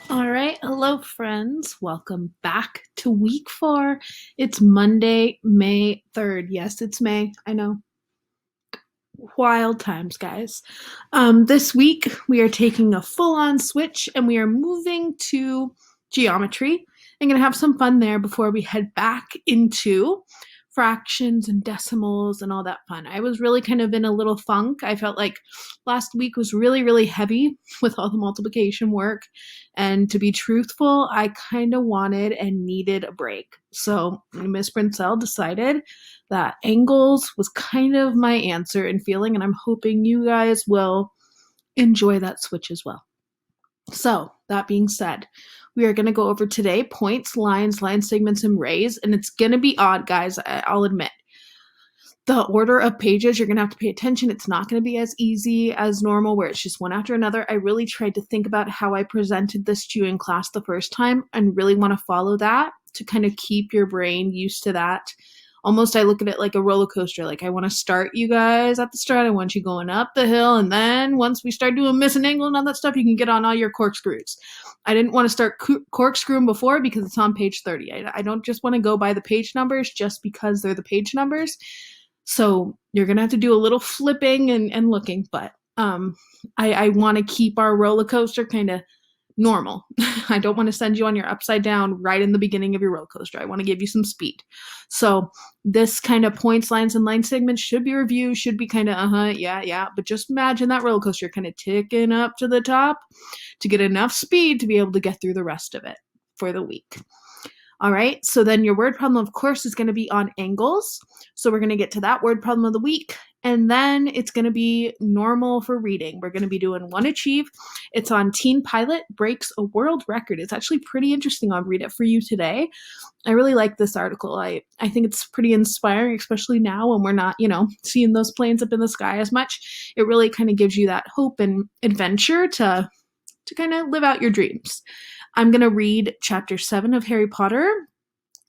All right. Hello, friends. Welcome back to week 4. It's Monday, May 3rd. Yes, it's May. I know. Wild times, guys. This week, we are taking a full on switch and we are moving to geometry. I'm going to have some fun there before we head back into fractions and decimals and all that fun. I was really kind of in a little funk. I felt like last week was really, really heavy with all the multiplication work. And to be truthful, I kind of wanted and needed a break. So Miss Princell decided that angles was kind of my answer and feeling, and I'm hoping you guys will enjoy that switch as well. So, that being said, we are going to go over today points, lines, line segments, and rays, and it's going to be odd, guys, I'll admit. The order of pages, you're going to have to pay attention. It's not going to be as easy as normal where it's just one after another. I really tried to think about how I presented this to you in class the first time and really want to follow that to kind of keep your brain used to that. Almost I look at it like a roller coaster. Like I want to start you guys at the start. I want you going up the hill. And then once we start doing missing angle and all that stuff, you can get on all your corkscrews. I didn't want to start corkscrewing before because it's on page 30. I don't just want to go by the page numbers just because they're the page numbers. So you're going to have to do a little flipping and looking. But I want to keep our roller coaster kind of normal. I don't want to send you on your upside down right in the beginning of your roller coaster. I want to give you some speed. So this kind of points, lines, and line segments should be reviewed, should be kind of, yeah. But just imagine that roller coaster kind of ticking up to the top to get enough speed to be able to get through the rest of it for the week. All right, so then your word problem, of course, is going to be on angles. So we're going to get to that word problem of the week. And then it's going to be normal for reading. We're going to be doing One Achieve. It's on Teen Pilot Breaks a World Record. It's actually pretty interesting. I'll read it for you today. I really like this article. I think it's pretty inspiring, especially now when we're not, seeing those planes up in the sky as much. It really kind of gives you that hope and adventure to kind of live out your dreams. I'm going to read chapter 7 of Harry Potter.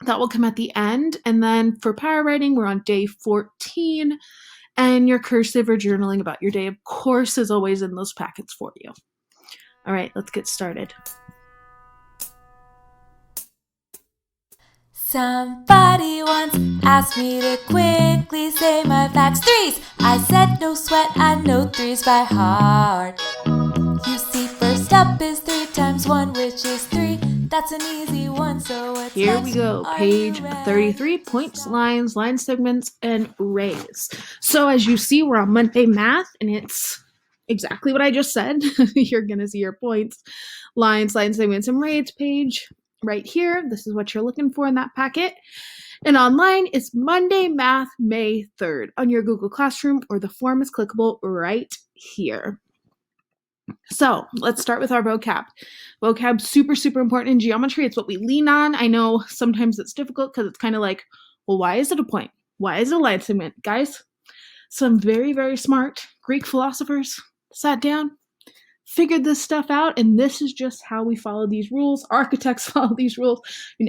That will come at the end. And then for power writing, we're on day 14. And your cursive or journaling about your day, of course, is always in those packets for you. All right, let's get started. Somebody once asked me to quickly say my facts. Threes! I said no sweat, I know threes by heart. You see, first up is 3 times 1, which is 3. That's an easy one, so what's Here next? we go, page 33, points, lines, line segments, and rays. So as you see, we're on Monday math, and it's exactly what I just said. You're going to see your points, lines, line segments, and rays page right here. This is what you're looking for in that packet. And online, it's Monday Math, May 3rd on your Google Classroom, or the form is clickable right here. So let's start with our vocab. Vocab, super, super important in geometry. It's what we lean on. I know sometimes it's difficult because it's kind of like, well, why is it a point? Why is it a line segment? Guys, some very, very smart Greek philosophers sat down, figured this stuff out, and this is just how we follow these rules. Architects follow these rules.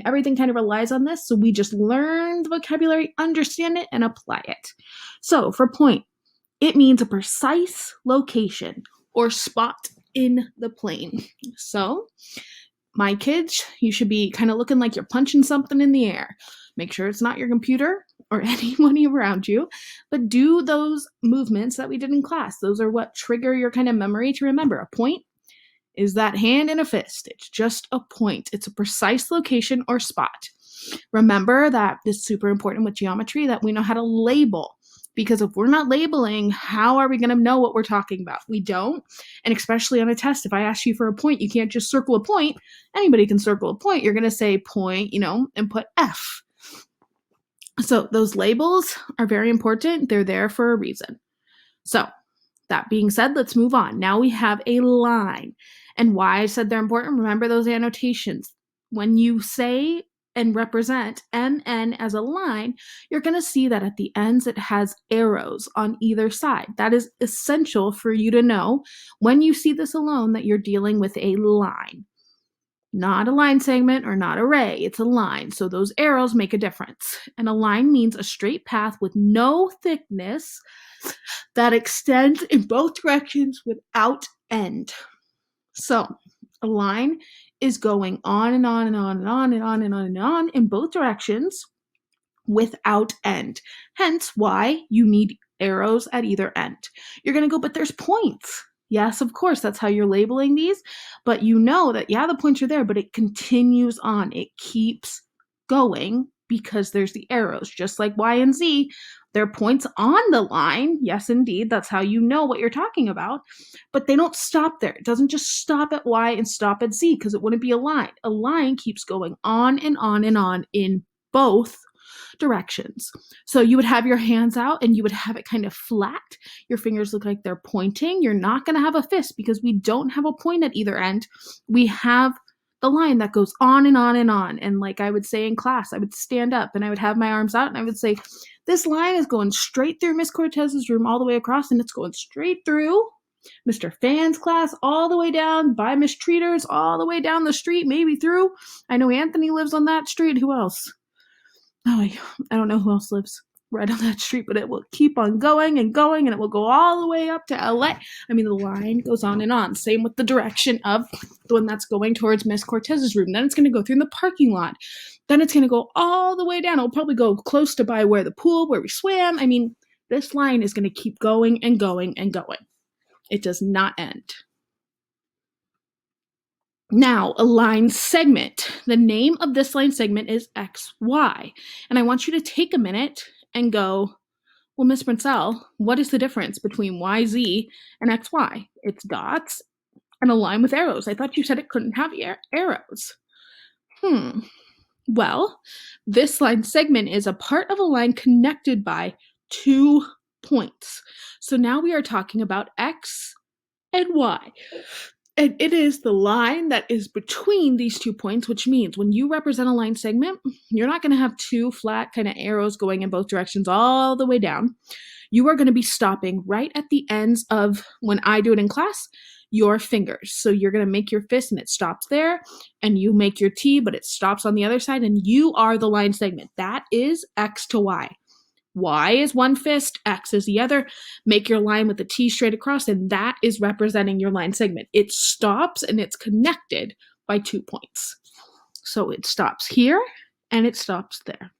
Everything kind of relies on this. So we just learn the vocabulary, understand it, and apply it. So for point, it means a precise location or spot in the plane. So, my kids, you should be kind of looking like you're punching something in the air. Make sure it's not your computer or anybody around you, but do those movements that we did in class. Those are what trigger your kind of memory to remember. A point is that hand in a fist. It's just a point. It's a precise location or spot. Remember that it's super important with geometry that we know how to label. Because if we're not labeling, how are we going to know what we're talking about? We don't. And especially on a test, if I ask you for a point, you can't just circle a point. Anybody can circle a point. You're going to say point, and put F. So those labels are very important. They're there for a reason. So that being said, let's move on. Now we have a line. And why I said they're important, remember those annotations. When you say and represent MN as a line, you're going to see that at the ends it has arrows on either side. That is essential for you to know when you see this alone that you're dealing with a line. Not a line segment or not a ray, it's a line. So those arrows make a difference. And a line means a straight path with no thickness that extends in both directions without end. So a line is going on and on and on and on and on and on and on in both directions without end. Hence why you need arrows at either end. You're going to go, but there's points. Yes, of course, that's how you're labeling these, but you know that, yeah, the points are there, but it continues on. It keeps going because there's the arrows, just like Y and Z. There are points on the line. Yes, indeed, that's how you know what you're talking about, but they don't stop there. It doesn't just stop at Y and stop at Z because it wouldn't be a line. A line keeps going on and on and on in both directions. So you would have your hands out and you would have it kind of flat. Your fingers look like they're pointing. You're not going to have a fist because we don't have a point at either end. We have the line that goes on and on and on. And like I would say in class, I would stand up and I would have my arms out and I would say, this line is going straight through Miss Cortez's room all the way across, and it's going straight through Mr. Fan's class all the way down by Miss Treater's, all the way down the street, maybe through. I know Anthony lives on that street. Who else? Oh, I don't know who else lives right on that street, but it will keep on going and going, and it will go all the way up to LA. I mean, the line goes on and on. Same with the direction of the one that's going towards Miss Cortez's room. Then it's going to go through the parking lot. Then it's going to go all the way down. It'll probably go close to by where the pool, where we swam. I mean, this line is going to keep going and going and going. It does not end. Now, a line segment. The name of this line segment is XY. And I want you to take a minute and go, well, Miss Princell, what is the difference between YZ and XY? It's dots and a line with arrows. I thought you said it couldn't have arrows. Well, this line segment is a part of a line connected by 2 points. So now we are talking about X and Y. And it is the line that is between these 2 points, which means when you represent a line segment, you're not going to have 2 flat kind of arrows going in both directions all the way down. You are going to be stopping right at the ends of, when I do it in class, your fingers. So you're going to make your fist and it stops there, and you make your T, but it stops on the other side, and you are the line segment. That is X to Y. Y is one fist, X is the other. Make your line with the T straight across, and that is representing your line segment. It stops and it's connected by 2 points. So it stops here and it stops there.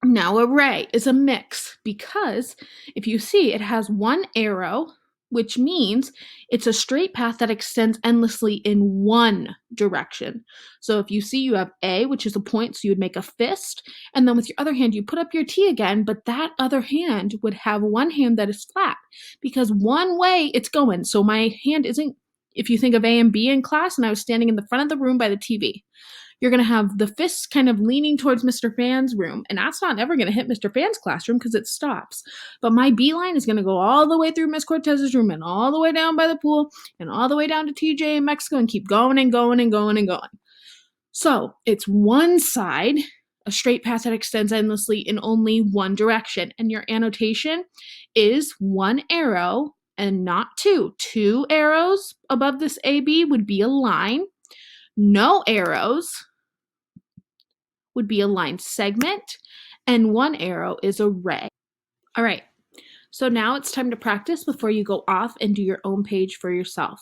Now, a ray is a mix because if you see, it has one arrow, which means it's a straight path that extends endlessly in one direction. So if you see, you have A, which is a point, so you would make a fist, and then with your other hand, you put up your T again, but that other hand would have one hand that is flat because one way it's going. So my hand isn't, if you think of A and B in class, and I was standing in the front of the room by the TV, you're going to have the fists kind of leaning towards Mr. Fan's room, and that's not ever going to hit Mr. Fan's classroom because it stops. But my B line is going to go all the way through Miss Cortez's room and all the way down by the pool and all the way down to TJ in Mexico and keep going and going and going and going. So it's one side, a straight path that extends endlessly in only one direction. And your annotation is one arrow and not two. 2 arrows above this AB would be a line. No arrows would be a line segment, and 1 arrow is a ray. All right, so now it's time to practice before you go off and do your own page for yourself.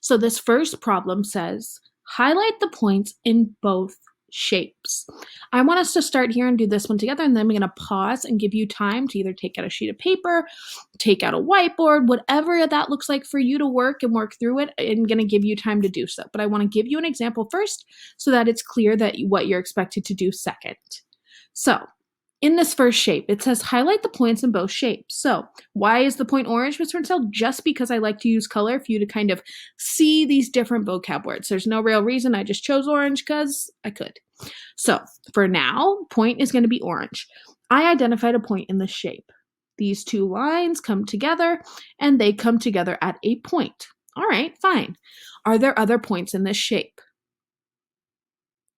So this first problem says, highlight the points in both shapes. I want us to start here and do this one together, and then I'm going to pause and give you time to either take out a sheet of paper, take out a whiteboard, whatever that looks like for you to work and work through it. I'm going to give you time to do so, but I want to give you an example first so that it's clear that what you're expected to do second. So in this first shape, it says highlight the points in both shapes. So why is the point orange, Ms. Princell? Just because I like to use color for you to kind of see these different vocab words. There's no real reason. I just chose orange because I could. So for now, point is going to be orange. I identified a point in this shape. These 2 lines come together and they come together at a point. All right, fine. Are there other points in this shape?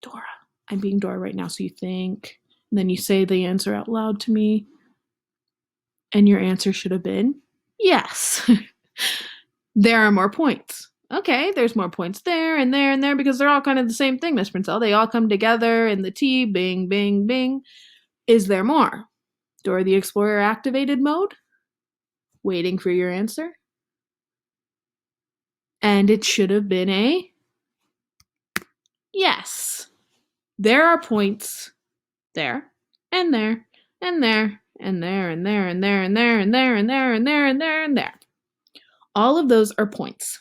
Dora. I'm being Dora right now, so you think, and then you say the answer out loud to me. And your answer should have been yes. There are more points. Okay, there's more points there and there and there because they're all kind of the same thing, Miss Princell. They all come together in the T, bing, bing, bing. Is there more? Dora the Explorer activated mode? Waiting for your answer. And it should have been a Yes, there are points there and there and there and there and there and there and there and there and there and there and there and there. All of those are points.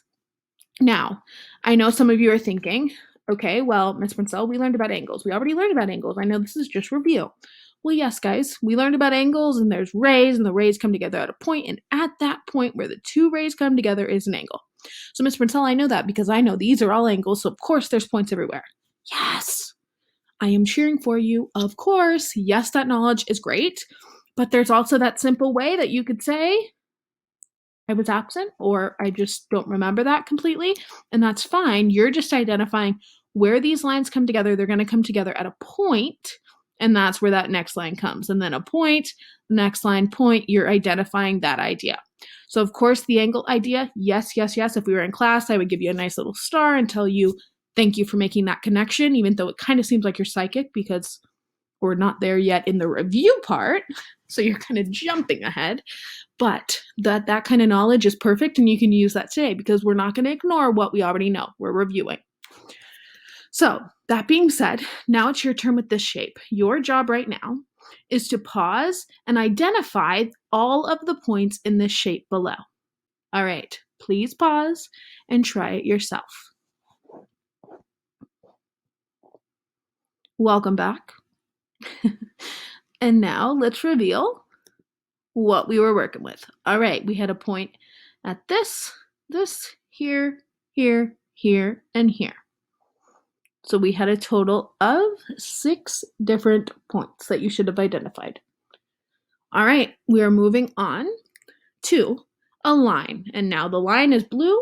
Now, I know some of you are thinking, okay, well, Miss Princell, we learned about angles. We already learned about angles. I know this is just review. Well, yes, guys, we learned about angles, and there's rays, and the rays come together at a point, and at that point where the two rays come together is an angle. So, Miss Princell, I know that because I know these are all angles, so of course there's points everywhere. Yes, I am cheering for you. Of course, yes, that knowledge is great, but there's also that simple way that you could say, I was absent or I just don't remember that completely, and that's fine. You're just identifying where these lines come together. They're going to come together at a point, and that's where that next line comes. And then a point, next line, point, you're identifying that idea. So, of course, the angle idea, yes, yes, yes. If we were in class, I would give you a nice little star and tell you, thank you for making that connection, even though it kind of seems like you're psychic because we're not there yet in the review part. So you're kind of jumping ahead. But that kind of knowledge is perfect, and you can use that today because we're not going to ignore what we already know. We're reviewing. So that being said, now it's your turn with this shape. Your job right now is to pause and identify all of the points in this shape below. All right, please pause and try it yourself. Welcome back. And now let's reveal what we were working with. All right, we had a point at this, here, here, here, and here. So we had a total of 6 different points that you should have identified. All right, we are moving on to a line. And now the line is blue,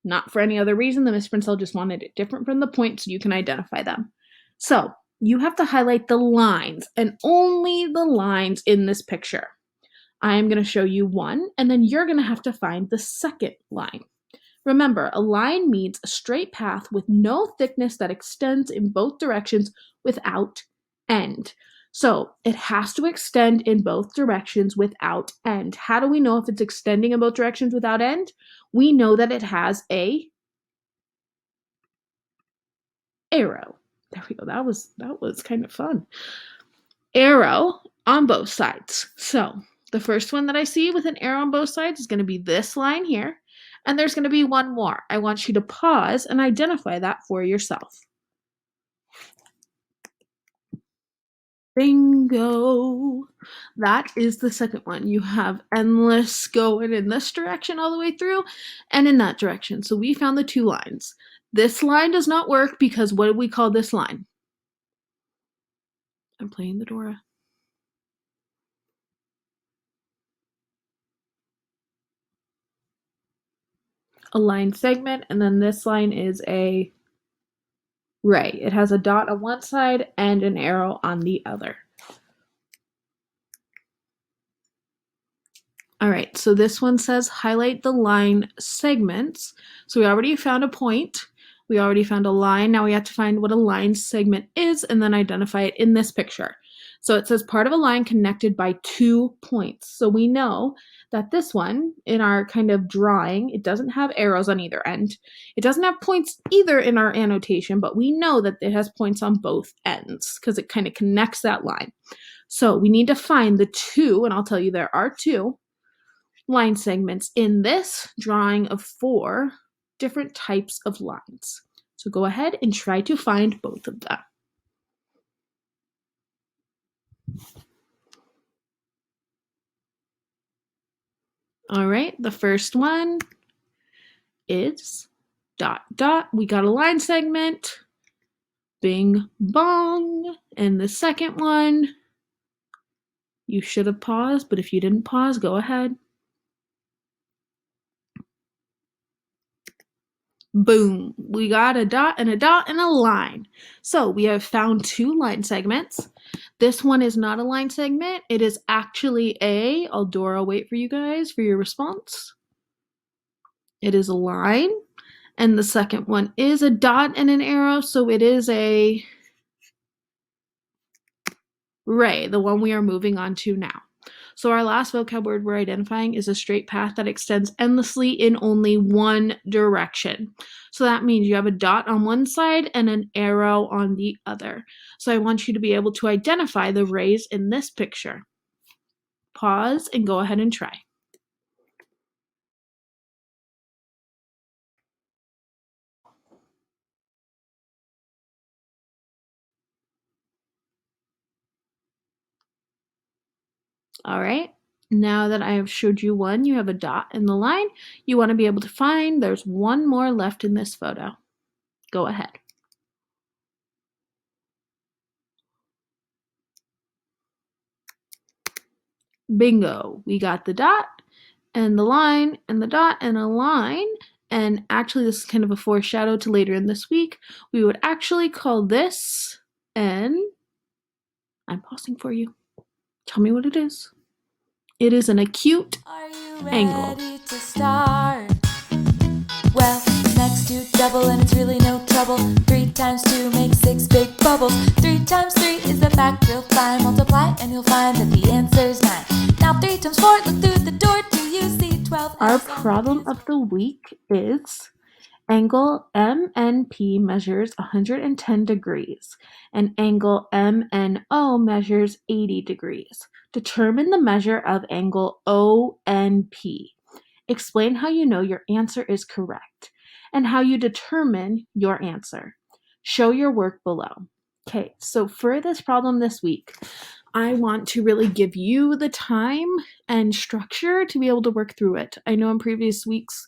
not for any other reason. The Miss Princell just wanted it different from the points so you can identify them. So you have to highlight the lines and only the lines in this picture. I am going to show you one, and then you're going to have to find the second line. Remember, a line means a straight path with no thickness that extends in both directions without end. So it has to extend in both directions without end. How do we know if it's extending in both directions without end? We know that it has a arrow. There we go. That was kind of fun. Arrow on both sides. So the first one that I see with an arrow on both sides is going to be this line here. And there's going to be one more. I want you to pause and identify that for yourself. Bingo. That is the second one. You have endless going in this direction all the way through and in that direction. So we found the 2 lines. This line does not work because what do we call this line? I'm playing the Dora. A line segment, and then this line is a ray. It has a dot on one side and an arrow on the other. All right, so this one says highlight the line segments. So we already found a point. We already found a line. Now we have to find what a line segment is and then identify it in this picture. So it says part of a line connected by 2 points. So we know that this one, in our kind of drawing, it doesn't have arrows on either end. It doesn't have points either in our annotation, but we know that it has points on both ends because it kind of connects that line. So we need to find the 2, and I'll tell you there are 2 line segments in this drawing of 4 different types of lines. So go ahead and try to find both of them. All right, the first one is dot, dot. We got a line segment. Bing, bong. And the second one, you should have paused, but if you didn't pause, go ahead. Boom. We got a dot and a dot and a line. So we have found 2 line segments. This one is not a line segment. It is actually I'll Dora wait for you guys for your response. It is a line. And the second one is a dot and an arrow. So it is a ray, the one we are moving on to now. So our last vocab word we're identifying is a straight path that extends endlessly in only one direction. So that means you have a dot on one side and an arrow on the other. So I want you to be able to identify the rays in this picture. Pause and go ahead and try. All right. Now that I have showed you one, you have a dot in the line. You want to be able to find there's one more left in this photo. Go ahead. Bingo. We got the dot and the line and the dot and a line. And actually, this is kind of a foreshadow to later in this week. We would actually call this an, I'm pausing for you. Tell me what it is. It is an acute angle. Ready to start? Well, next to double and it's really no trouble. 3 times 2 makes 6 big bubbles. 3 times 3 is the fact real fine. Multiply and you'll find that the answer's 9. Now 3 times 4, look through the door. Do you see 12? Our problem of the week is angle MNP measures 110 degrees and angle MNO measures 80 degrees. Determine the measure of angle ONP. Explain how you know your answer is correct and how you determine your answer. Show your work below. Okay, so for this problem this week, I want to really give you the time and structure to be able to work through it. I know in previous weeks,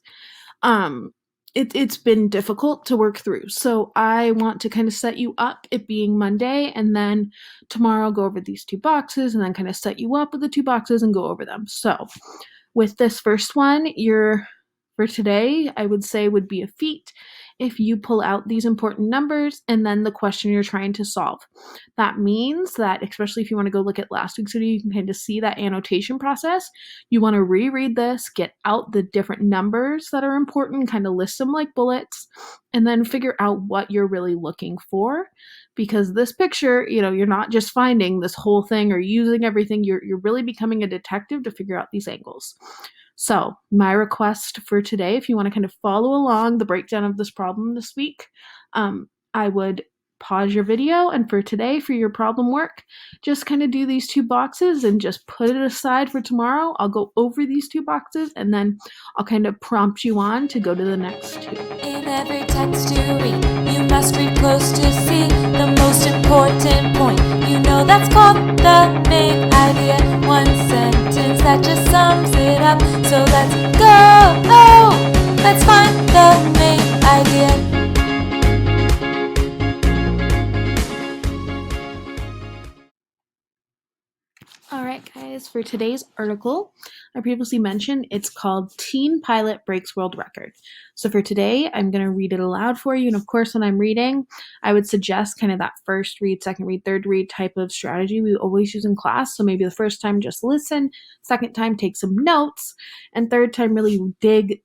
it's been difficult to work through. So I want to kind of set you up, it being Monday, and then tomorrow I'll go over these 2 boxes and then kind of set you up with the 2 boxes and go over them. So with this first one, for today, I would say would be a feat if you pull out these important numbers and then the question you're trying to solve. That means that, especially if you want to go look at last week's video, you can kind of see that annotation process. You want to reread this, get out the different numbers that are important, kind of list them like bullets, and then figure out what you're really looking for. Because this picture, you're not just finding this whole thing or using everything, you're really becoming a detective to figure out these angles. So my request for today, if you want to kind of follow along the breakdown of this problem this week, I would pause your video, and for today, for your problem work, just kind of do these 2 boxes and just put it aside for tomorrow. I'll go over these 2 boxes and then I'll kind of prompt you on to go to the next 2. In every text you read, you must read close to see the most important point. You know that's called the main idea. One sentence that just sums it up. So let's go. Let's find the main idea. Alright guys, for today's article, I previously mentioned it's called Teen Pilot Breaks World Record. So for today, I'm going to read it aloud for you, and of course when I'm reading, I would suggest kind of that first read, second read, third read type of strategy we always use in class. So maybe the first time just listen, second time take some notes, and third time really dig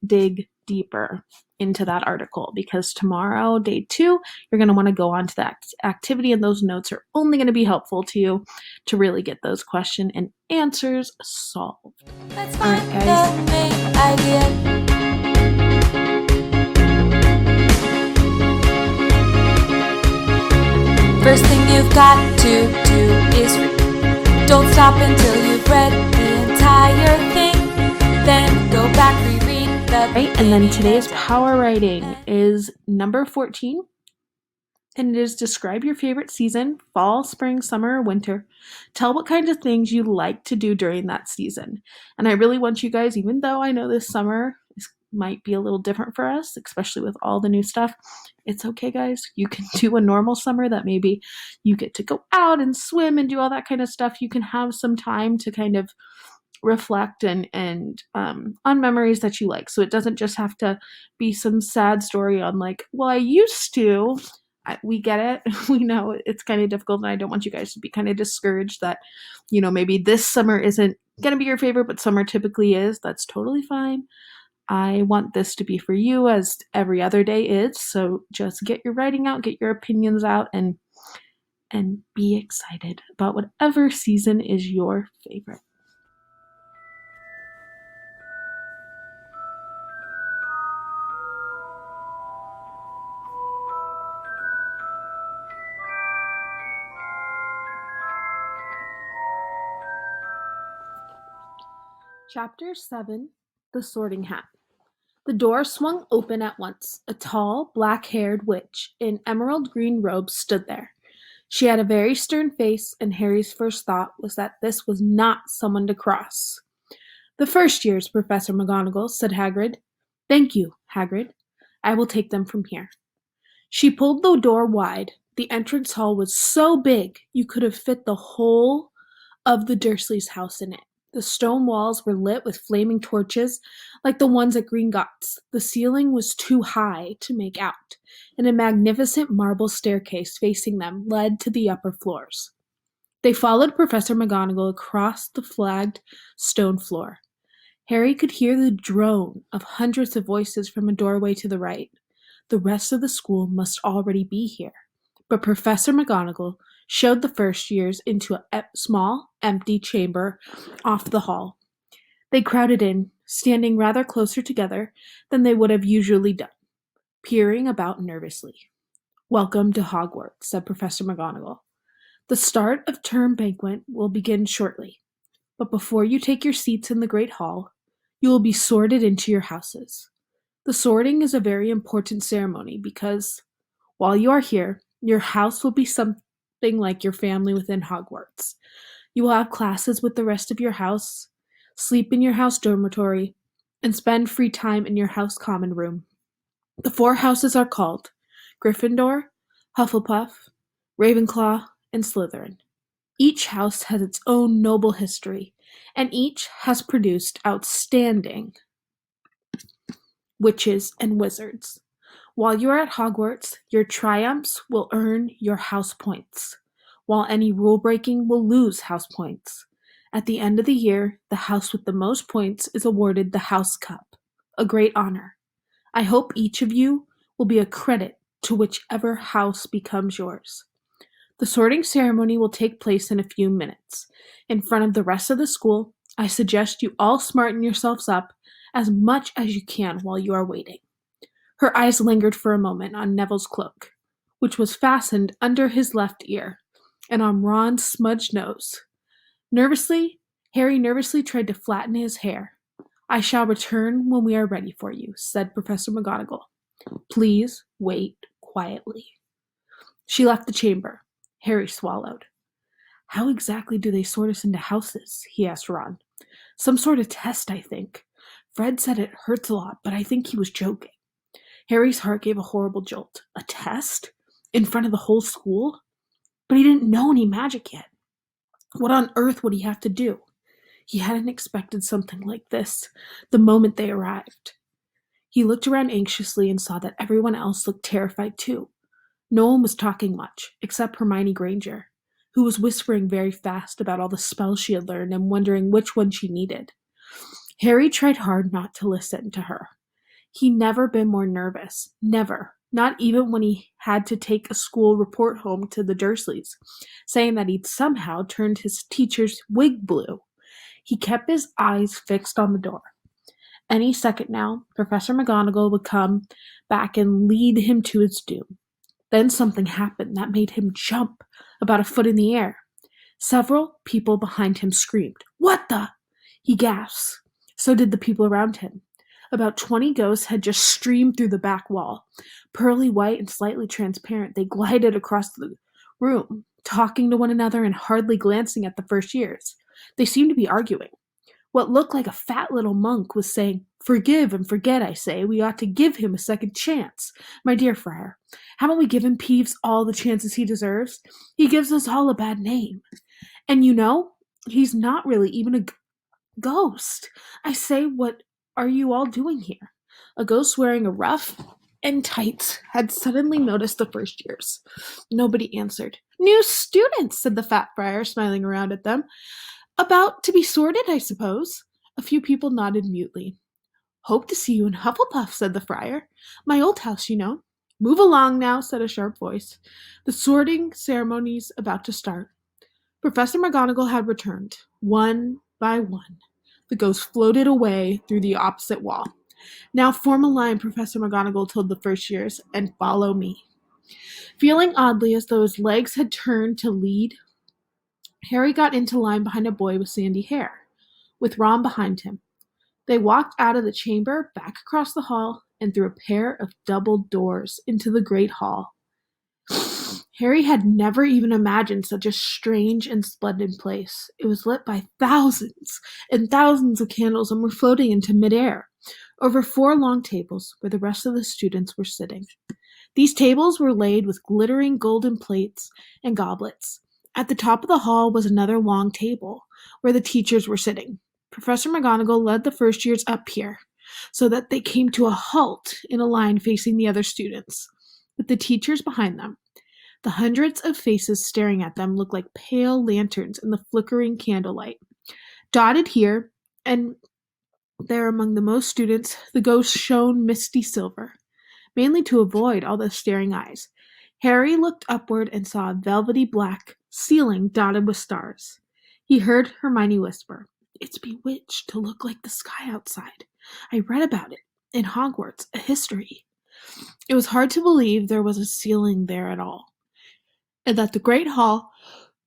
deeper into that article, because tomorrow, day 2, you're going to want to go on to that activity, and those notes are only going to be helpful to you to really get those question and answers solved. Let's find the main idea. First thing you've got to do is read. Don't stop until you've read the entire thing. Then go back, reread. Right, and then today's power writing is number 14, and it is describe your favorite season, fall, spring, summer, or winter. Tell what kinds of things you like to do during that season. And I really want you guys, even though I know this summer might be a little different for us, especially with all the new stuff, it's okay guys. You can do a normal summer that maybe you get to go out and swim and do all that kind of stuff. You can have some time to kind of reflect and on memories that you like. So it doesn't just have to be some sad story on like, well, I used to. We get it. We know it's kind of difficult, and I don't want you guys to be kind of discouraged that, maybe this summer isn't going to be your favorite, but summer typically is. That's totally fine. I want this to be for you as every other day is. So just get your writing out, get your opinions out, and be excited about whatever season is your favorite. Chapter 7. The Sorting Hat. The door swung open at once. A tall, black-haired witch in emerald-green robes stood there. She had a very stern face, and Harry's first thought was that this was not someone to cross. "The first years, Professor McGonagall," said Hagrid. "Thank you, Hagrid. I will take them from here." She pulled the door wide. The entrance hall was so big you could have fit the whole of the Dursleys' house in it. The stone walls were lit with flaming torches like the ones at Gringotts. The ceiling was too high to make out, and a magnificent marble staircase facing them led to the upper floors. They followed Professor McGonagall across the flagged stone floor. Harry could hear the drone of hundreds of voices from a doorway to the right. The rest of the school must already be here. But Professor McGonagall showed the first years into a small, empty chamber off the hall. They crowded in, standing rather closer together than they would have usually done, peering about nervously. "Welcome to Hogwarts," said Professor McGonagall. "The start of term banquet will begin shortly, but before you take your seats in the Great Hall, you will be sorted into your houses. The sorting is a very important ceremony because, while you are here, your house will be something like your family within Hogwarts. You will have classes with the rest of your house, sleep in your house dormitory, and spend free time in your house common room. The 4 houses are called Gryffindor, Hufflepuff, Ravenclaw, and Slytherin. Each house has its own noble history, and each has produced outstanding witches and wizards. While you are at Hogwarts, your triumphs will earn your house points, while any rule breaking will lose house points. At the end of the year, the house with the most points is awarded the House Cup, a great honor. I hope each of you will be a credit to whichever house becomes yours. The sorting ceremony will take place in a few minutes. In front of the rest of the school, I suggest you all smarten yourselves up as much as you can while you are waiting." Her eyes lingered for a moment on Neville's cloak, which was fastened under his left ear, and on Ron's smudged nose. Harry nervously tried to flatten his hair. "I shall return when we are ready for you," said Professor McGonagall. "Please wait quietly." She left the chamber. Harry swallowed. "How exactly do they sort us into houses?" he asked Ron. "Some sort of test, I think. Fred said it hurts a lot, but I think he was joking." Harry's heart gave a horrible jolt. A test? In front of the whole school? But he didn't know any magic yet. What on earth would he have to do? He hadn't expected something like this the moment they arrived. He looked around anxiously and saw that everyone else looked terrified too. No one was talking much, except Hermione Granger, who was whispering very fast about all the spells she had learned and wondering which one she needed. Harry tried hard not to listen to her. He'd never been more nervous. Never. Not even when he had to take a school report home to the Dursleys, saying that he'd somehow turned his teacher's wig blue. He kept his eyes fixed on the door. Any second now, Professor McGonagall would come back and lead him to his doom. Then something happened that made him jump about a foot in the air. Several people behind him screamed, "What the?" He gasped. So did the people around him. About 20 ghosts had just streamed through the back wall. Pearly white and slightly transparent, they glided across the room, talking to one another and hardly glancing at the first years. They seemed to be arguing. What looked like a fat little monk was saying, "Forgive and forget, I say. We ought to give him a second chance. My dear friar, haven't we given Peeves all the chances he deserves? He gives us all a bad name. And you know, he's not really even a ghost. I say, what are you all doing here?" A ghost wearing a ruff and tights had suddenly noticed the first years. Nobody answered. "New students," said the fat friar, smiling around at them. "About to be sorted, I suppose." A few people nodded mutely. "Hope to see you in Hufflepuff," said the friar. "My old house, you know." "Move along now," said a sharp voice. "The sorting ceremony's about to start." Professor McGonagall had returned. One by one, the ghosts floated away through the opposite wall. "Now form a line," Professor McGonagall told the first years, "and follow me." Feeling oddly as though his legs had turned to lead, Harry got into line behind a boy with sandy hair. with Ron behind him. They walked out of the chamber, back across the hall, and through a pair of double doors into the great hall. Harry had never even imagined such a strange and splendid place. It was lit by thousands and thousands of candles and were floating into midair over 4 long tables where the rest of the students were sitting. These tables were laid with glittering golden plates and goblets. At the top of the hall was another long table where the teachers were sitting. Professor McGonagall led the first years up here so that they came to a halt in a line facing the other students, with the teachers behind them. The hundreds of faces staring at them looked like pale lanterns in the flickering candlelight. Dotted here and there among the most students, the ghosts shone misty silver, mainly to avoid all the staring eyes. Harry looked upward and saw a velvety black ceiling dotted with stars. He heard Hermione whisper, "It's bewitched to look like the sky outside. I read about it in Hogwarts, a history." It was hard to believe there was a ceiling there at all, and that the great hall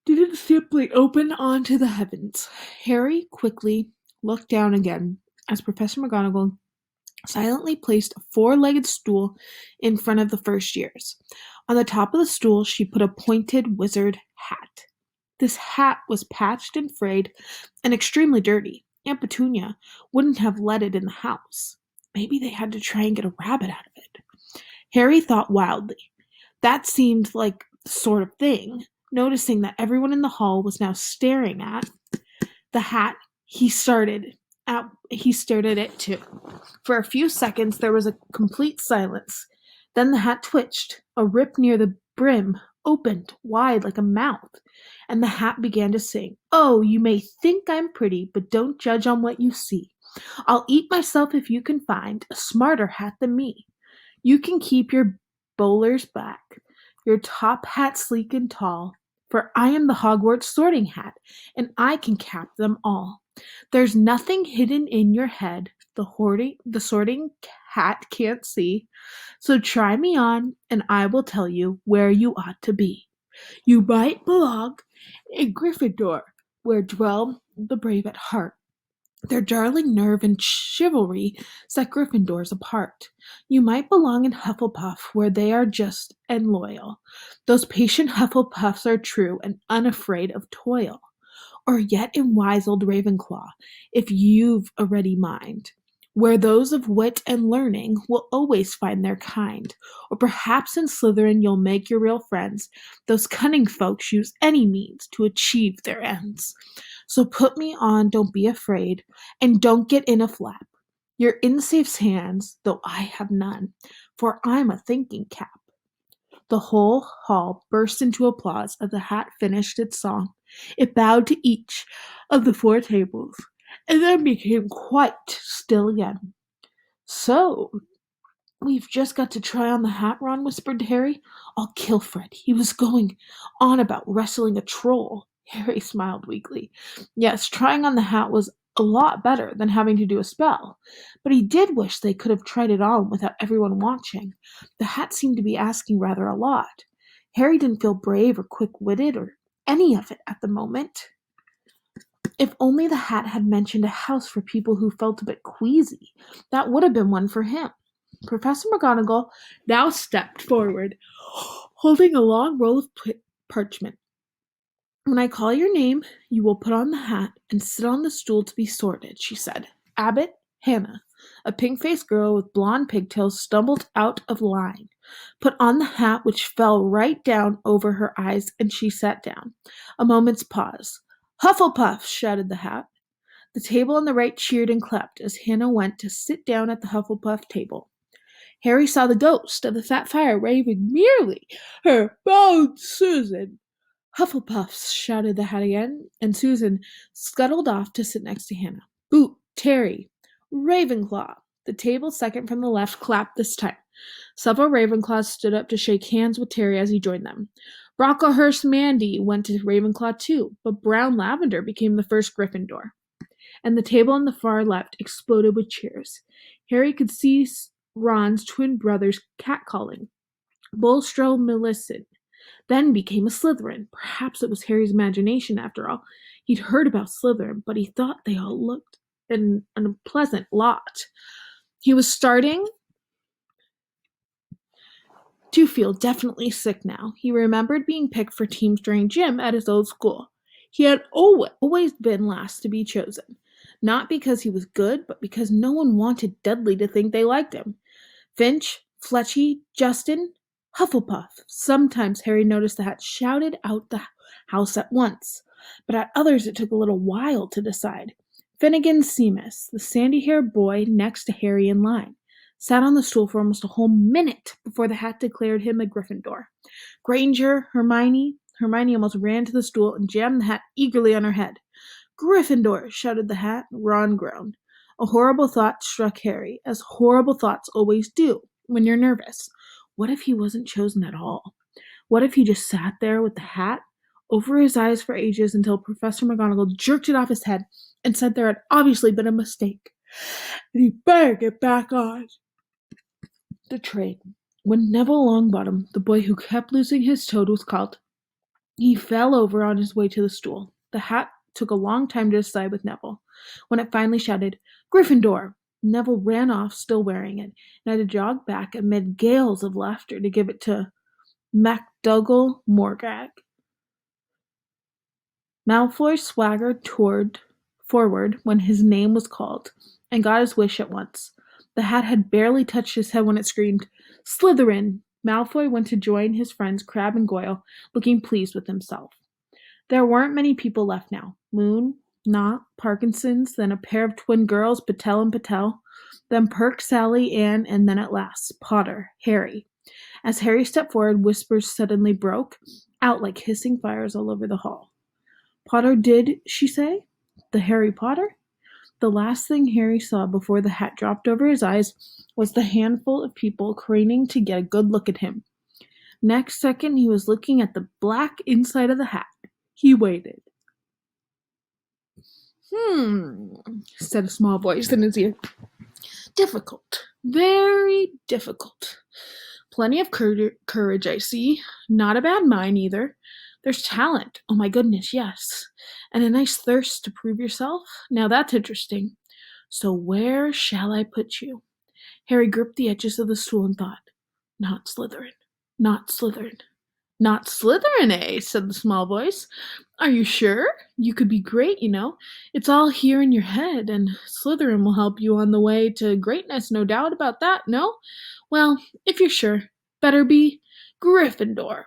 didn't simply open onto the heavens. Harry quickly looked down again as Professor McGonagall silently placed a 4-legged stool in front of the first years. On the top of the stool, she put a pointed wizard hat. This hat was patched and frayed and extremely dirty. Aunt Petunia wouldn't have let it in the house. Maybe they had to try and get a rabbit out of it. Harry thought wildly. That seemed like the sort of thing. Noticing that everyone in the hall was now staring at the hat, he stared at it too. For a few seconds there was a complete silence. Then the hat twitched. A rip near the brim opened wide like a mouth, and the hat began to sing. "Oh, you may think I'm pretty, but don't judge on what you see. I'll eat myself if you can find a smarter hat than me. You can keep your bowler's back, your top hat sleek and tall, for I am the Hogwarts sorting hat, and I can cap them all. There's nothing hidden in your head the sorting hat can't see. So try me on, and I will tell you where you ought to be. You might belong in Gryffindor, where dwell the brave at heart. Their darling nerve and chivalry set Gryffindors apart. You might belong in Hufflepuff, where they are just and loyal. Those patient Hufflepuffs are true and unafraid of toil. Or yet in wise old Ravenclaw, if you've a ready mind, where those of wit and learning will always find their kind. Or perhaps in Slytherin you'll make your real friends. Those cunning folks use any means to achieve their ends. So put me on, don't be afraid, and don't get in a flap. You're in safe hands, though I have none, for I'm a thinking cap." The whole hall burst into applause as the hat finished its song. It bowed to each of the 4 tables, and then became quite still again. "So, we've just got to try on the hat," Ron whispered to Harry. "I'll kill Fred. He was going on about wrestling a troll." Harry smiled weakly. Yes, trying on the hat was a lot better than having to do a spell, but he did wish they could have tried it on without everyone watching. The hat seemed to be asking rather a lot. Harry didn't feel brave or quick-witted or any of it at the moment. If only the hat had mentioned a house for people who felt a bit queasy, that would have been one for him. Professor McGonagall now stepped forward, holding a long roll of parchment. "When I call your name, you will put on the hat and sit on the stool to be sorted," she said. Abbott Hannah, a pink-faced girl with blonde pigtails, stumbled out of line, put on the hat which fell right down over her eyes, and she sat down. A moment's pause. "Hufflepuff!" shouted the hat. The table on the right cheered and clapped as Hannah went to sit down at the Hufflepuff table. Harry saw the ghost of the fat fire waving merely her bones, Susan. "Hufflepuffs!" shouted the hat again, and Susan scuttled off to sit next to Hannah. "Boot, Terry, Ravenclaw." The table second from the left clapped this time. Several Ravenclaws stood up to shake hands with Terry as he joined them. Brocklehurst Mandy went to Ravenclaw too, but Brown Lavender became the first Gryffindor. And the table on the far left exploded with cheers. Harry could see Ron's twin brothers catcalling. Bulstrode Millicent then became a Slytherin. Perhaps it was Harry's imagination after all. He'd heard about Slytherin, but he thought they all looked an unpleasant lot. He was starting to feel definitely sick now. He remembered being picked for teams during gym at his old school. He had always been last to be chosen, not because he was good, but because no one wanted Dudley to think they liked him. Finch, Fletchy, Justin, Hufflepuff. Sometimes Harry noticed the hat shouted out the house at once, but at others it took a little while to decide. Finnegan Seamus, the sandy-haired boy next to Harry in line, sat on the stool for almost a whole minute before the hat declared him a Gryffindor. Granger, Hermione almost ran to the stool and jammed the hat eagerly on her head. Gryffindor, shouted the hat. Ron groaned. A horrible thought struck Harry, as horrible thoughts always do when you're nervous. What if he wasn't chosen at all? What if he just sat there with the hat over his eyes for ages until Professor McGonagall jerked it off his head and said there had obviously been a mistake, and he better get back on the train. When Neville Longbottom, the boy who kept losing his toad, was called, he fell over on his way to the stool. The hat took a long time to decide with Neville. When it finally shouted, Gryffindor, Neville ran off, still wearing it, and had to jog back amid gales of laughter to give it to MacDougall Morgag. Malfoy swaggered forward when his name was called, and got his wish at once. The hat had barely touched his head when it screamed, Slytherin! Malfoy went to join his friends Crabbe and Goyle, looking pleased with himself. There weren't many people left now. Moon, Knott, Parkinson's, then a pair of twin girls, Patel and Patel, then Perk, Sally, Anne, and then at last, Potter, Harry. As Harry stepped forward, whispers suddenly broke out like hissing fires all over the hall. Potter, did she say? The Harry Potter? The last thing Harry saw before the hat dropped over his eyes was the handful of people craning to get a good look at him. Next second, he was looking at the black inside of the hat. He waited. Said a small voice in his ear. Difficult. Very difficult. Plenty of courage, I see. Not a bad mind, either. There's talent. Oh my goodness, yes. And a nice thirst to prove yourself. Now that's interesting. So where shall I put you? Harry gripped the edges of the stool and thought, not Slytherin. Not Slytherin. Not Slytherin, eh? Said the small voice. Are you sure? You could be great, you know. It's all here in your head, and Slytherin will help you on the way to greatness, no doubt about that, no? Well, if you're sure, better be Gryffindor.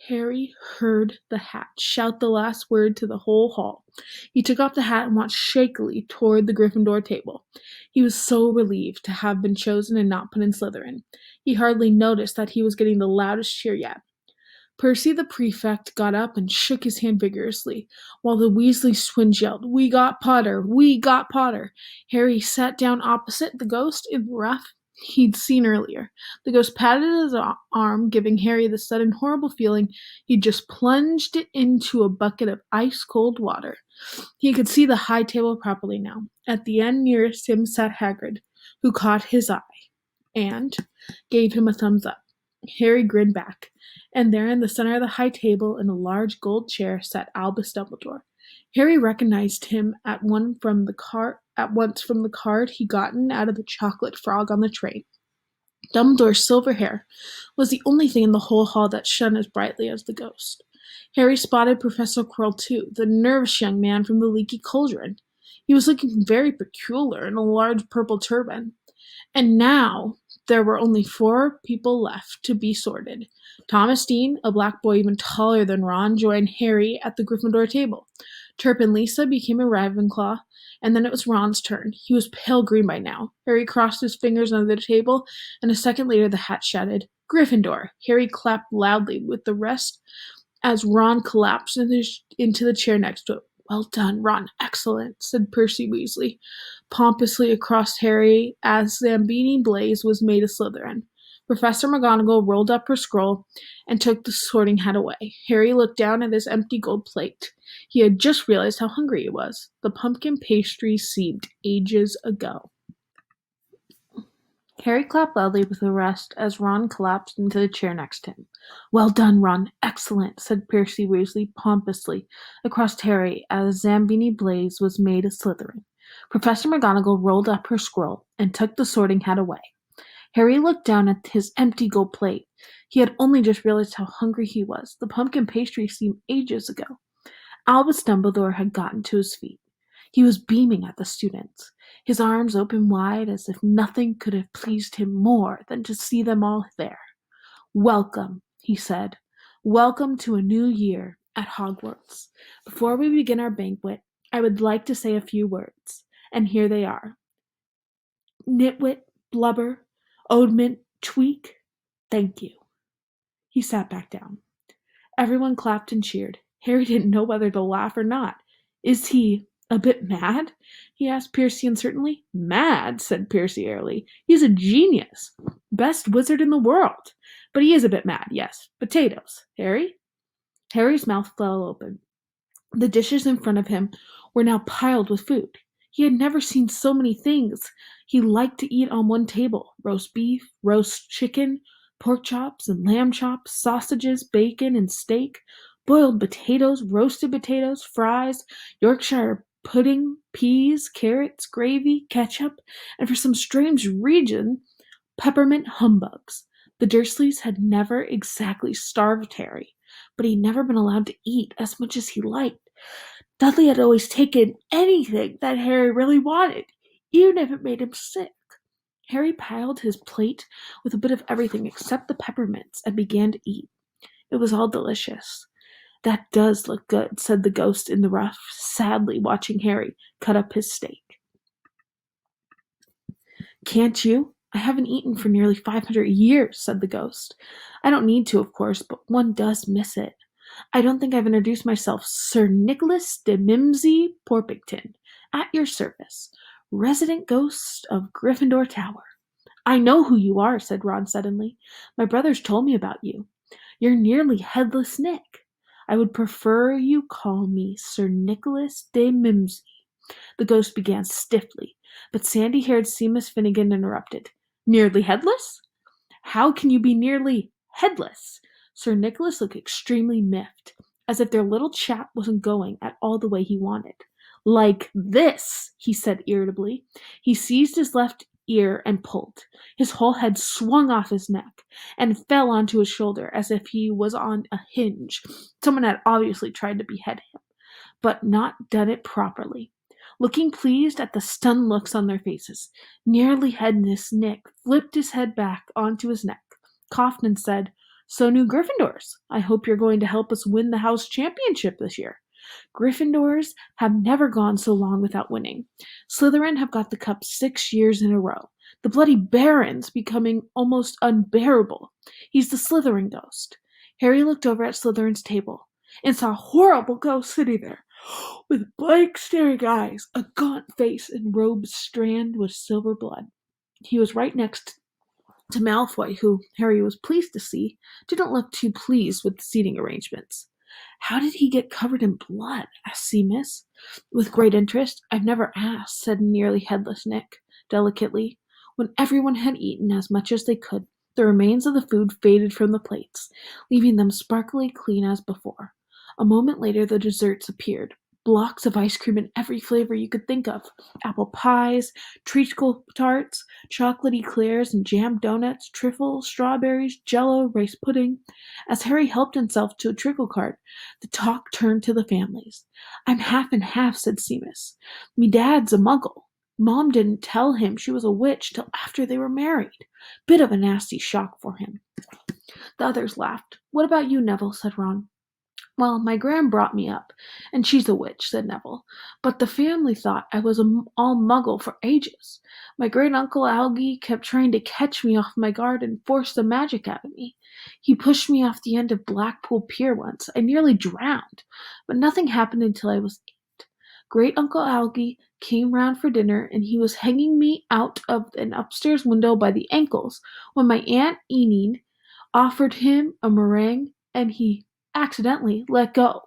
Harry heard the hat shout the last word to the whole hall. He took off the hat and walked shakily toward the Gryffindor table. He was so relieved to have been chosen and not put in Slytherin. He hardly noticed that he was getting the loudest cheer yet. Percy the prefect got up and shook his hand vigorously, while the Weasley twins yelled, We got Potter! We got Potter! Harry sat down opposite the ghost in the rough he'd seen earlier. The ghost patted his arm, giving Harry the sudden horrible feeling he'd just plunged it into a bucket of ice-cold water. He could see the high table properly now. At the end nearest him sat Hagrid, who caught his eye and gave him a thumbs up. Harry grinned back, and there in the center of the high table in a large gold chair sat Albus Dumbledore. Harry recognized him at once from the card he'd gotten out of the chocolate frog on the train. Dumbledore's silver hair was the only thing in the whole hall that shone as brightly as the ghost. Harry spotted Professor Quirrell too, the nervous young man from the leaky cauldron. He was looking very peculiar in a large purple turban. And now there were only 4 people left to be sorted. Thomas Dean, a black boy even taller than Ron, joined Harry at the Gryffindor table. Turpin Lisa became a Ravenclaw, and then it was Ron's turn. He was pale green by now. Harry crossed his fingers under the table, and a second later the hat shouted, Gryffindor. Harry clapped loudly with the rest as Ron collapsed into the chair next to it. Well done, Ron. Excellent, said Percy Weasley pompously across Harry as Zambini Blaze was made a Slytherin. Professor McGonagall rolled up her scroll and took the sorting hat away. Harry looked down at his empty gold plate. He had just realized how hungry he was. The pumpkin pastry seemed ages ago. Harry clapped loudly with the rest as Ron collapsed into the chair next to him. "Well done, Ron. Excellent," said Percy Weasley pompously across to Harry as Zambini Blaze was made a Slytherin. Professor McGonagall rolled up her scroll and took the sorting hat away. Harry looked down at his empty gold plate. He had only just realized how hungry he was. The pumpkin pastry seemed ages ago. Albus Dumbledore had gotten to his feet. He was beaming at the students, his arms open wide as if nothing could have pleased him more than to see them all there. "Welcome," he said. "Welcome to a new year at Hogwarts. Before we begin our banquet, I would like to say a few words, and here they are. Nitwit, blubber, oddment, tweak, thank you." He sat back down. Everyone clapped and cheered. Harry didn't know whether to laugh or not. "Is he a bit mad?" he asked Percy uncertainly. "Mad?" said Percy airily. "He's a genius. Best wizard in the world. But he is a bit mad, yes. Potatoes. Harry?" Harry's mouth fell open. The dishes in front of him were now piled with food. He had never seen so many things he liked to eat on one table: roast beef, roast chicken, pork chops and lamb chops, sausages, bacon and steak, boiled potatoes, roasted potatoes, fries, Yorkshire pudding, peas, carrots, gravy, ketchup, and for some strange reason, peppermint humbugs. The Dursleys had never exactly starved Harry, but he'd never been allowed to eat as much as he liked. Dudley had always taken anything that Harry really wanted, even if it made him sick. Harry piled his plate with a bit of everything except the peppermints and began to eat. It was all delicious. "That does look good," said the ghost in the ruff, sadly watching Harry cut up his steak. "Can't you? I haven't eaten for nearly 500 years," said the ghost. "I don't need to, of course, but one does miss it. I don't think I've introduced myself. Sir Nicholas de Mimsy Porpington, at your service, resident ghost of Gryffindor Tower." "I know who you are," said Ron suddenly. "My brothers told me about you. You're nearly Headless Nick. I would prefer you call me Sir Nicholas de Mimsy." The ghost began stiffly, but sandy-haired Seamus Finnegan interrupted. "Nearly headless? How can you be nearly headless?" Sir Nicholas looked extremely miffed, as if their little chat wasn't going at all the way he wanted. "Like this," he said irritably. He seized his left ear and pulled. His whole head swung off his neck and fell onto his shoulder as if he was on a hinge. Someone had obviously tried to behead him, but not done it properly. Looking pleased at the stunned looks on their faces, nearly headless Nick flipped his head back onto his neck, coughed and said, "So new Gryffindors. I hope you're going to help us win the house championship this year." Gryffindors have never gone so long without winning. Slytherin have got the cup 6 years in a row. The bloody Baron's becoming almost unbearable. He's the Slytherin ghost. Harry looked over at Slytherin's table and saw a horrible ghost sitting there, with blank staring eyes, a gaunt face, and robes strand with silver blood. He was right next to Malfoy, who, Harry was pleased to see, didn't look too pleased with the seating arrangements. "How did he get covered in blood?" asked Seamus. With great interest. "I've never asked," said nearly headless Nick, delicately. When everyone had eaten as much as they could, the remains of the food faded from the plates, leaving them sparkly clean as before. A moment later the desserts appeared. Blocks of ice cream in every flavor you could think of. Apple pies, treacle tarts, chocolatey eclairs and jam donuts, trifles, strawberries, jello, rice pudding. As Harry helped himself to a trickle cart, the talk turned to the families. "I'm half and half," said Seamus. "Me dad's a muggle. Mom didn't tell him she was a witch till after they were married. Bit of a nasty shock for him." The others laughed. "What about you, Neville?" said Ron. "Well, my gran brought me up, and she's a witch," said Neville. "But the family thought I was all muggle for ages. My great-uncle Algie kept trying to catch me off my guard and force the magic out of me. He pushed me off the end of Blackpool Pier once. I nearly drowned, but nothing happened until I was 8. Great-uncle Algie came round for dinner, and he was hanging me out of an upstairs window by the ankles when my Aunt Enid offered him a meringue, and he accidentally let go.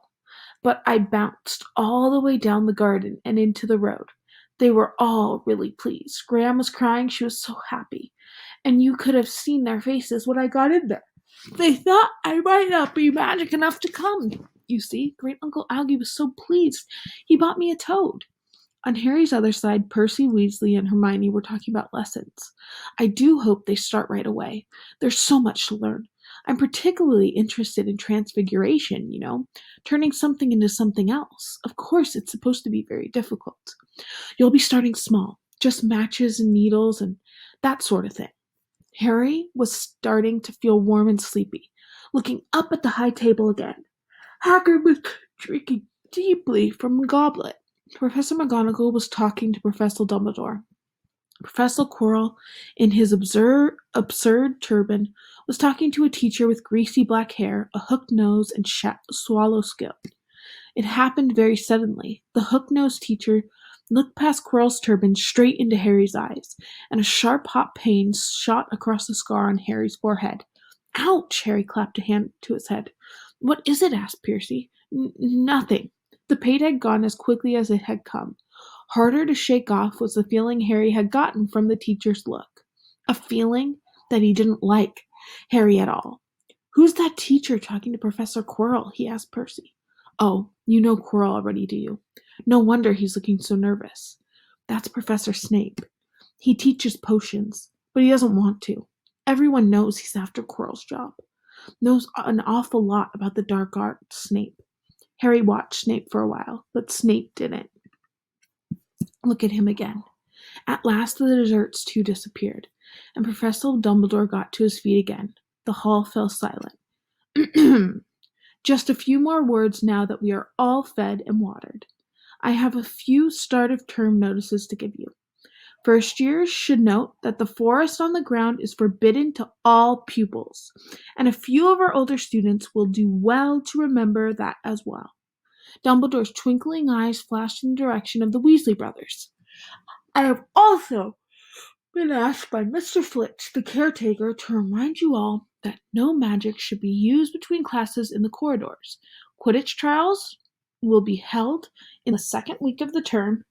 But I bounced all the way down the garden and into the road. They were all really pleased. Graham was crying. She was so happy. And you could have seen their faces when I got in there. They thought I might not be magic enough to come. You see, Great Uncle Algie was so pleased. He bought me a toad. On Harry's other side, Percy, Weasley, and Hermione were talking about lessons. I do hope they start right away. There's so much to learn. I'm particularly interested in transfiguration, turning something into something else. Of course, it's supposed to be very difficult. You'll be starting small, just matches and needles and that sort of thing. Harry was starting to feel warm and sleepy, looking up at the high table again. Hagrid was drinking deeply from a goblet. Professor McGonagall was talking to Professor Dumbledore. Professor Quirrell, in his absurd turban, was talking to a teacher with greasy black hair, a hooked nose, and swallow skill. It happened very suddenly. The hook-nosed teacher looked past Quirrell's turban straight into Harry's eyes, and a sharp hot pain shot across the scar on Harry's forehead. Ouch! Harry clapped a hand to his head. What is it? Asked Percy. Nothing. The pain had gone as quickly as it had come. Harder to shake off was the feeling Harry had gotten from the teacher's look. A feeling that he didn't like Harry at all. Who's that teacher talking to Professor Quirrell? He asked Percy. Oh, you know Quirrell already, do you? No wonder he's looking so nervous. That's Professor Snape. He teaches potions, but he doesn't want to. Everyone knows he's after Quirrell's job. Knows an awful lot about the dark arts, Snape. Harry watched Snape for a while, but Snape didn't. Look at him again. At last the desserts too disappeared, and Professor Dumbledore got to his feet again. The hall fell silent. Just a few more words now that we are all fed and watered. I have a few start of term notices to give you. First years should note that the forest on the ground is forbidden to all pupils, and a few of our older students will do well to remember that as well. Dumbledore's twinkling eyes flashed in the direction of the Weasley brothers. I have also been asked by Mr. Flitch, the caretaker, to remind you all that no magic should be used between classes in the corridors. Quidditch trials will be held in the second week of the term.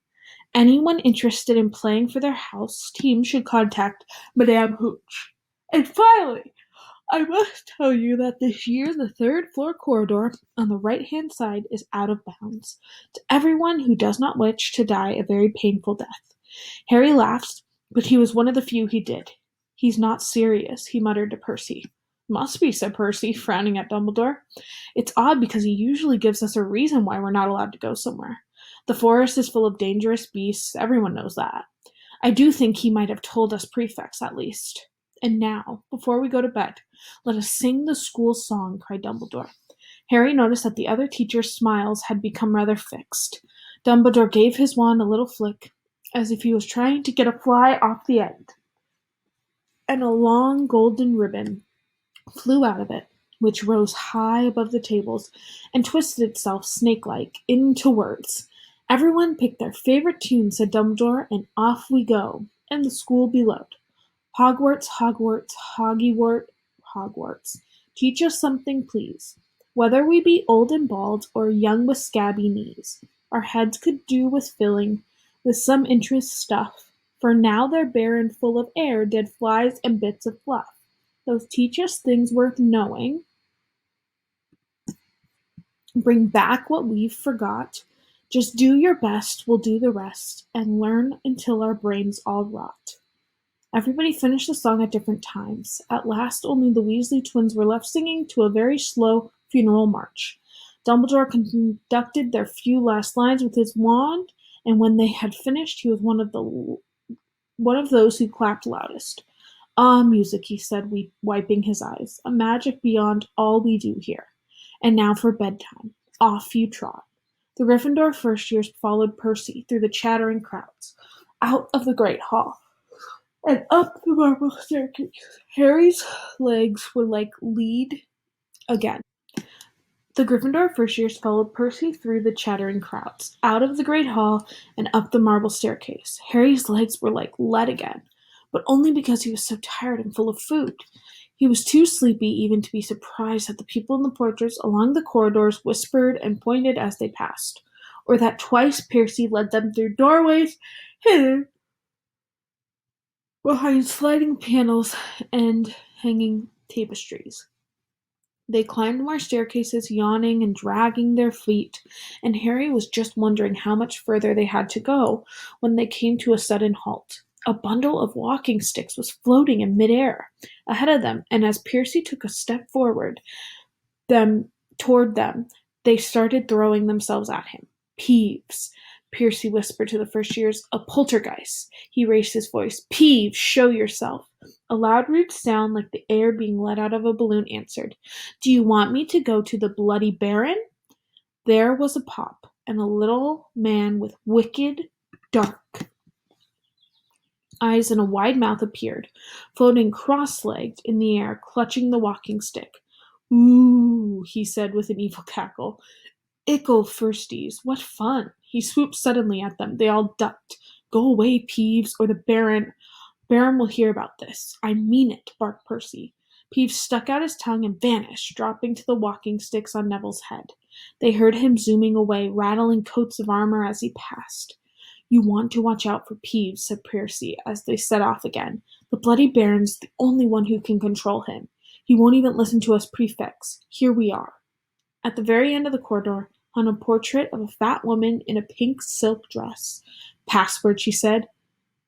Anyone interested in playing for their house team should contact Madame Hooch. And finally, I must tell you that this year the third floor corridor on the right-hand side is out of bounds to everyone who does not wish to die a very painful death. Harry laughed, but he was one of the few he did. He's not serious, he muttered to Percy. Must be, said Percy, frowning at Dumbledore. It's odd because he usually gives us a reason why we're not allowed to go somewhere. The forest is full of dangerous beasts, everyone knows that. I do think he might have told us prefects, at least. And now, before we go to bed, let us sing the school song, cried Dumbledore. Harry noticed that the other teacher's smiles had become rather fixed. Dumbledore gave his wand a little flick, as if he was trying to get a fly off the end. And a long golden ribbon flew out of it, which rose high above the tables and twisted itself snake-like into words. Everyone picked their favorite tune, said Dumbledore, and off we go, and the school below. Hogwarts, Hogwarts, Hoggywort, Hogwarts. Teach us something, please. Whether we be old and bald, or young with scabby knees, our heads could do with filling with some interest stuff, for now they're bare and full of air, dead flies and bits of fluff. Those teach us things worth knowing, bring back what we've forgot. Just do your best, we'll do the rest, and learn until our brains all rot. Everybody finished the song at different times. At last only the Weasley twins were left singing to a very slow funeral march. Dumbledore conducted their few last lines with his wand, and when they had finished, he was one of those who clapped loudest. Ah, music, he said, wiping his eyes, a magic beyond all we do here. And now for bedtime. Off you trot. The Gryffindor first years followed Percy through the chattering crowds, out of the great hall, and up the marble staircase. Harry's legs were like lead again. The Gryffindor first years followed Percy through the chattering crowds, out of the great hall, and up the marble staircase. Harry's legs were like lead again, but only because he was so tired and full of food. He was too sleepy even to be surprised that the people in the portraits along the corridors whispered and pointed as they passed, or that twice Percy led them through doorways hidden behind sliding panels and hanging tapestries. They climbed more staircases, yawning and dragging their feet, and Harry was just wondering how much further they had to go when they came to a sudden halt. A bundle of walking sticks was floating in midair ahead of them, and as Percy took a step forward, them toward them, they started throwing themselves at him. Peeves, Percy whispered to the first years. A poltergeist. He raised his voice. Peeves, show yourself. A loud, rude sound like the air being let out of a balloon answered. Do you want me to go to the Bloody Baron? There was a pop, and a little man with wicked, dark eyes and a wide mouth appeared, floating cross-legged in the air, clutching the walking stick. Ooh, he said with an evil cackle. Ickle firsties, what fun! He swooped suddenly at them. They all ducked. Go away, Peeves, or the Baron will hear about this. I mean it, barked Percy. Peeves stuck out his tongue and vanished, dropping to the walking sticks on Neville's head. They heard him zooming away, rattling coats of armor as he passed. You want to watch out for Peeves, said Percy, as they set off again. The Bloody Baron's the only one who can control him. He won't even listen to us prefects. Here we are. At the very end of the corridor hung a portrait of a fat woman in a pink silk dress. Password, she said.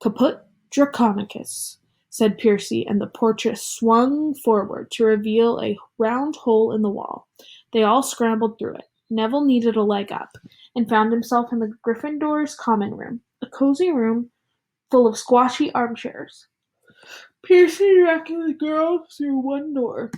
Caput Draconicus, said Percy, and the portrait swung forward to reveal a round hole in the wall. They all scrambled through it. Neville needed a leg up, and found himself in the Gryffindor's common room, a cozy room full of squashy armchairs. Percy directed the girls through one door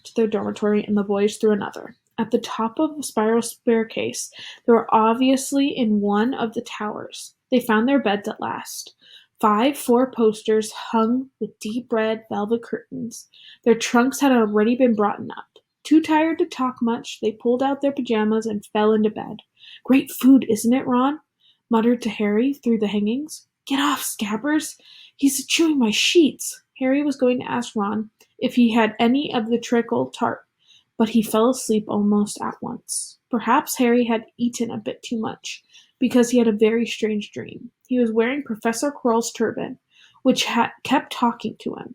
to their dormitory and the boys through another. At the top of a spiral staircase, they were obviously in one of the towers. They found their beds at last. 5 four-posters hung with deep red velvet curtains. Their trunks had already been brought up. Too tired to talk much, they pulled out their pajamas and fell into bed. Great food, isn't it, Ron? Muttered to Harry through the hangings. Get off, Scabbers! He's chewing my sheets. Harry was going to ask Ron if he had any of the treacle tart, but he fell asleep almost at once. Perhaps Harry had eaten a bit too much, because he had a very strange dream. He was wearing Professor Quirrell's turban, which kept talking to him,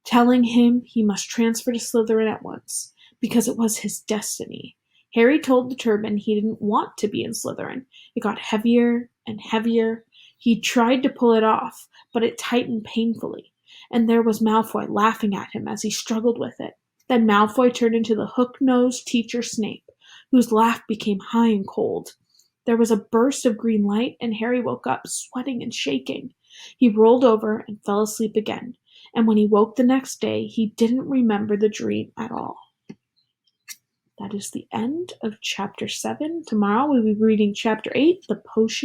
telling him he must transfer to Slytherin at once, because it was his destiny. Harry told the turban he didn't want to be in Slytherin. It got heavier and heavier. He tried to pull it off, but it tightened painfully, and there was Malfoy laughing at him as he struggled with it. Then Malfoy turned into the hook-nosed teacher Snape, whose laugh became high and cold. There was a burst of green light, and Harry woke up, sweating and shaking. He rolled over and fell asleep again, and when he woke the next day, he didn't remember the dream at all. That is the end of Chapter 7. Tomorrow we'll be reading Chapter 8, The Potion